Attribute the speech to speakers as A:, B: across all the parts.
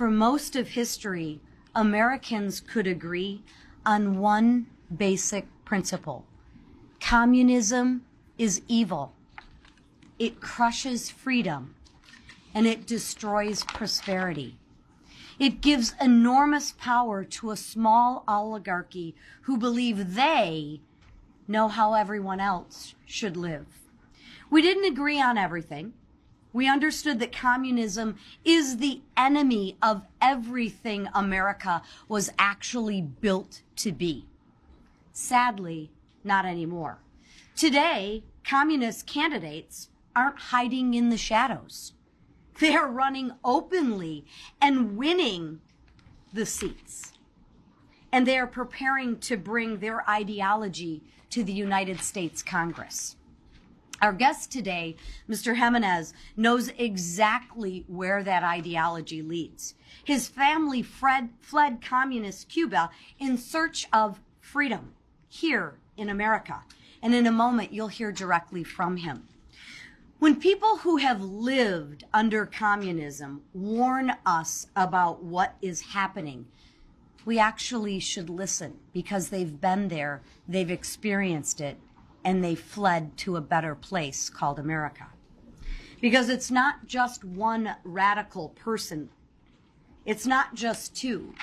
A: For most of history, Americans could agree on one basic principle. Communism is evil. It crushes freedom, and it destroys prosperity. It gives enormous power to a small oligarchy who believe they know how everyone else should live. We didn't agree on everything. We understood that communism is the enemy of everything America was actually built to be. Sadly, not anymore. Today, communist candidates aren't hiding in the shadows. They are running openly and winning the seats. And they are preparing to bring their ideology to the United States Congress. Our guest today, Mr. Gimenez, knows exactly where that ideology leads. His family fled communist Cuba in search of freedom here in America. And in a moment, you'll hear directly from him. When people who have lived under communism warn us about what is happening, we actually should listen because they've been there, they've experienced it, and they fled to a better place called America. Because it's not just one radical person. It's not just two.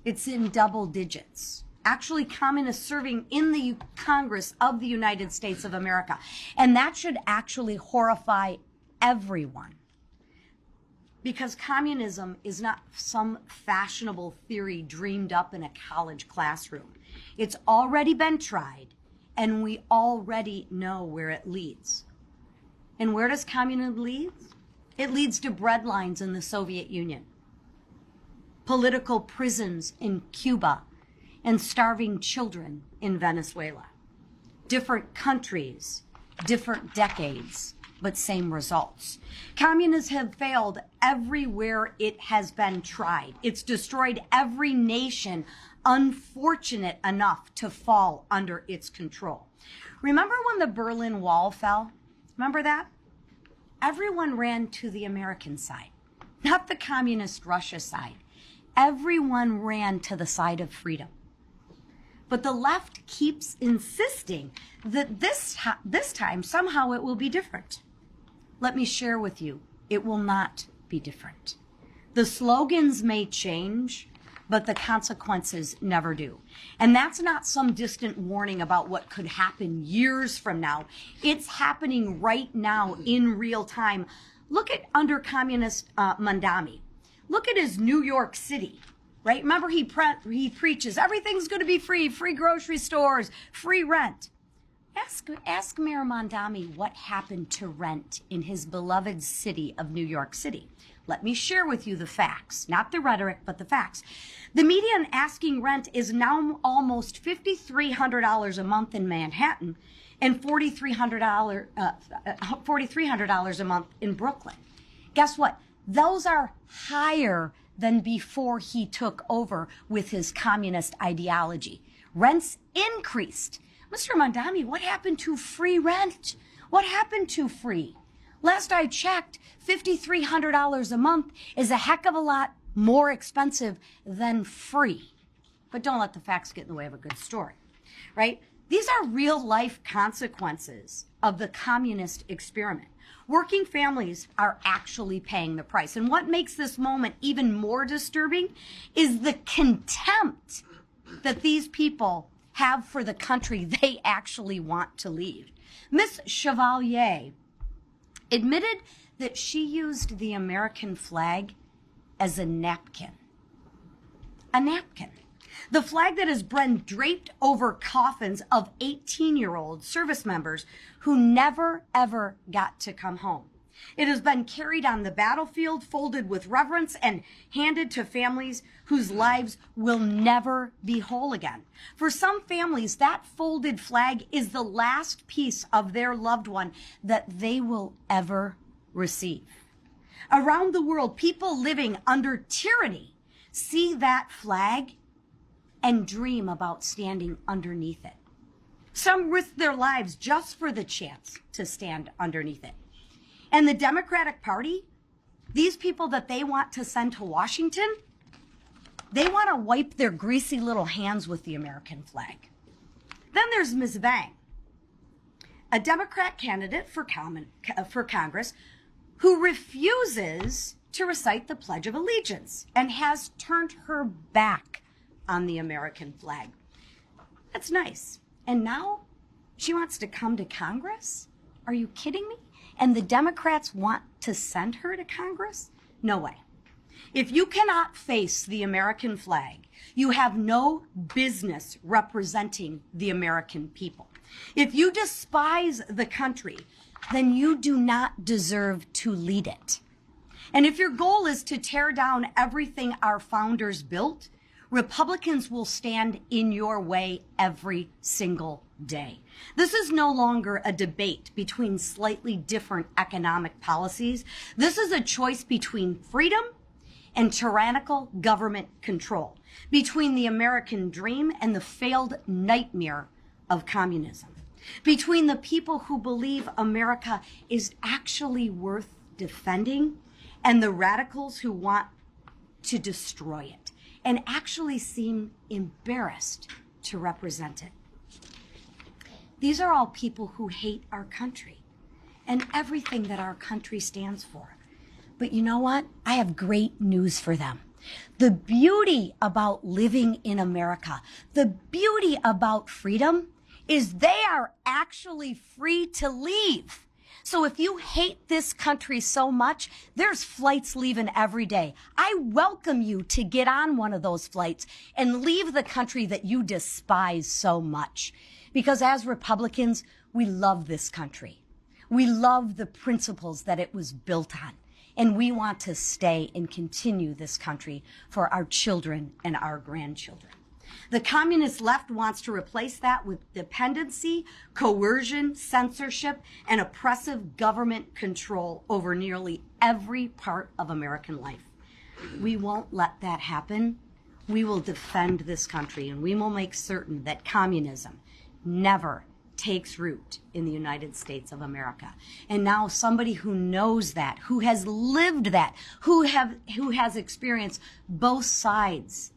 A: It's in double digits. Actually, communists serving in the Congress of the United States of America. And that should actually horrify everyone. Because communism is not some fashionable theory dreamed up in a college classroom. It's already been tried, and we already know where it leads. And where does communism lead? It leads to breadlines in the Soviet Union, political prisons in Cuba, and starving children in Venezuela. Different countries, different decades, but same results. Communists have failed everywhere it has been tried. It's destroyed every nation unfortunate enough to fall under its control. Remember when the Berlin Wall fell? Remember that? Everyone ran to the American side, not the communist Russia side. Everyone ran to the side of freedom. But the left keeps insisting that this time somehow it will be different. Let me share with you, it will not be different. The slogans may change, but the consequences never do. And that's not some distant warning about what could happen years from now. It's happening right now in real time. Look at under communist Mandami. Look at his New York City. Right? Remember, he preaches everything's going to be free grocery stores, free rent. Ask Mayor Mondami what happened to rent in his beloved city of New York City. Let me share with you the facts, not the rhetoric, but the facts. The median asking rent is now almost $5,300 a month in Manhattan and $4,300 a month in Brooklyn. Guess what? Those are higher than before he took over with his communist ideology. Rents increased. Mr. Mondami, what happened to free rent? What happened to free? Last I checked, $5,300 a month is a heck of a lot more expensive than free. But don't let the facts get in the way of a good story, right? These are real life consequences of the communist experiment. Working families are actually paying the price. And what makes this moment even more disturbing is the contempt that these people have for the country they actually want to lead. Miss Chevalier admitted that she used the American flag as a napkin. A napkin. The flag that has been draped over coffins of 18-year-old service members who never, ever got to come home. It has been carried on the battlefield, folded with reverence, and handed to families whose lives will never be whole again. For some families, that folded flag is the last piece of their loved one that they will ever receive. Around the world, people living under tyranny see that flag and dream about standing underneath it. Some risk their lives just for the chance to stand underneath it. And the Democratic Party, These people that they want to send to Washington, they want to wipe their greasy little hands with the American flag. Then there's Ms. Vang, a Democrat candidate for Congress who refuses to recite the Pledge of Allegiance and has turned her back on the American flag. That's nice. And now she wants to come to Congress? Are you kidding me? And the Democrats want to send her to Congress? No way. If you cannot face the American flag, you have no business representing the American people. If you despise the country, then you do not deserve to lead it. And if your goal is to tear down everything our founders built, Republicans will stand in your way every single day. This is no longer a debate between slightly different economic policies. This is a choice between freedom and tyrannical government control, between the American dream and the failed nightmare of communism, between the people who believe America is actually worth defending and the radicals who want to destroy it and actually seem embarrassed to represent it. These are all people who hate our country and everything that our country stands for. But you know what? I have great news for them. The beauty about living in America, the beauty about freedom, is they are actually free to leave. So if you hate this country so much, there's flights leaving every day. I welcome you to get on one of those flights and leave the country that you despise so much. Because as Republicans, we love this country. We love the principles that it was built on. And we want to stay and continue this country for our children and our grandchildren. The communist left wants to replace that with dependency, coercion, censorship, and oppressive government control over nearly every part of American life. We won't let that happen. We will defend this country, and we will make certain that communism never takes root in the United States of America. And now somebody who knows that, who has lived that, who has experienced both sides,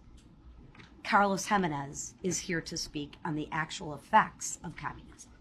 A: Carlos Gimenez, is here to speak on the actual effects of communism.